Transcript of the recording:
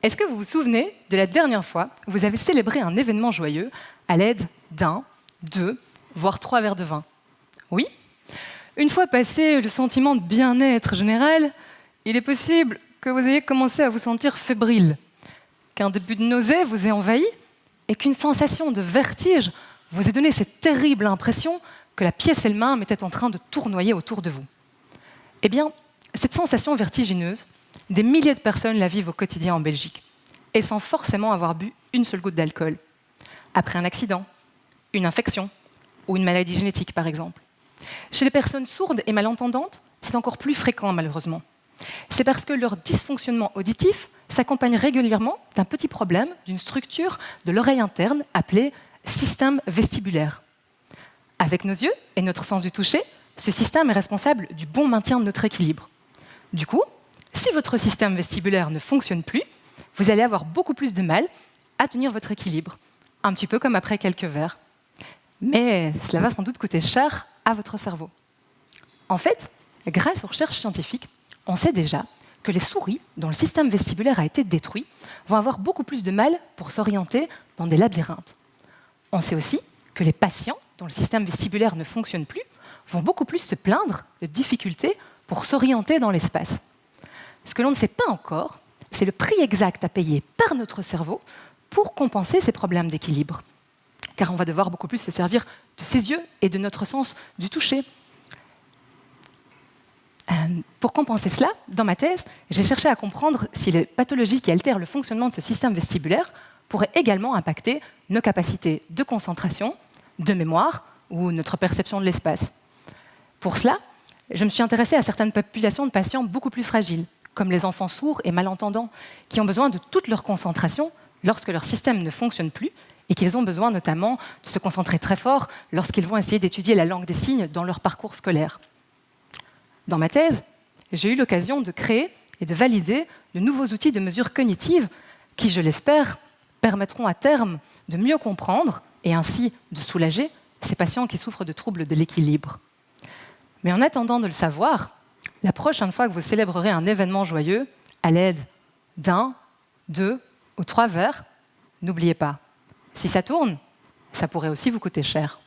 Est-ce que vous vous souvenez de la dernière fois où vous avez célébré un événement joyeux à l'aide d'un, deux, voire 3 verres de vin? Oui? Une fois passé le sentiment de bien-être général, il est possible que vous ayez commencé à vous sentir fébrile, qu'un début de nausée vous ait envahi et qu'une sensation de vertige vous ait donné cette terrible impression que la pièce elle-même était en train de tournoyer autour de vous. Eh bien, cette sensation vertigineuse, des milliers de personnes la vivent au quotidien en Belgique, et sans forcément avoir bu une seule goutte d'alcool, après un accident, une infection ou une maladie génétique, par exemple. Chez les personnes sourdes et malentendantes, c'est encore plus fréquent, malheureusement. C'est parce que leur dysfonctionnement auditif s'accompagne régulièrement d'un petit problème, d'une structure de l'oreille interne appelée système vestibulaire. Avec nos yeux et notre sens du toucher, ce système est responsable du bon maintien de notre équilibre. Du coup, si votre système vestibulaire ne fonctionne plus, vous allez avoir beaucoup plus de mal à tenir votre équilibre, un petit peu comme après quelques verres. Mais cela va sans doute coûter cher à votre cerveau. En fait, grâce aux recherches scientifiques, on sait déjà que les souris dont le système vestibulaire a été détruit vont avoir beaucoup plus de mal pour s'orienter dans des labyrinthes. On sait aussi que les patients dont le système vestibulaire ne fonctionne plus vont beaucoup plus se plaindre de difficultés pour s'orienter dans l'espace. Ce que l'on ne sait pas encore, c'est le prix exact à payer par notre cerveau pour compenser ces problèmes d'équilibre. Car on va devoir beaucoup plus se servir de ses yeux et de notre sens du toucher. Pour compenser cela, dans ma thèse, j'ai cherché à comprendre si les pathologies qui altèrent le fonctionnement de ce système vestibulaire pourraient également impacter nos capacités de concentration, de mémoire ou notre perception de l'espace. Pour cela, je me suis intéressée à certaines populations de patients beaucoup plus fragiles, comme les enfants sourds et malentendants, qui ont besoin de toute leur concentration lorsque leur système ne fonctionne plus et qu'ils ont besoin notamment de se concentrer très fort lorsqu'ils vont essayer d'étudier la langue des signes dans leur parcours scolaire. Dans ma thèse, j'ai eu l'occasion de créer et de valider de nouveaux outils de mesure cognitive qui, je l'espère, permettront à terme de mieux comprendre et ainsi de soulager ces patients qui souffrent de troubles de l'équilibre. Mais en attendant de le savoir, la prochaine fois que vous célébrerez un événement joyeux à l'aide d'un, 2 ou 3 verres, n'oubliez pas, si ça tourne, ça pourrait aussi vous coûter cher.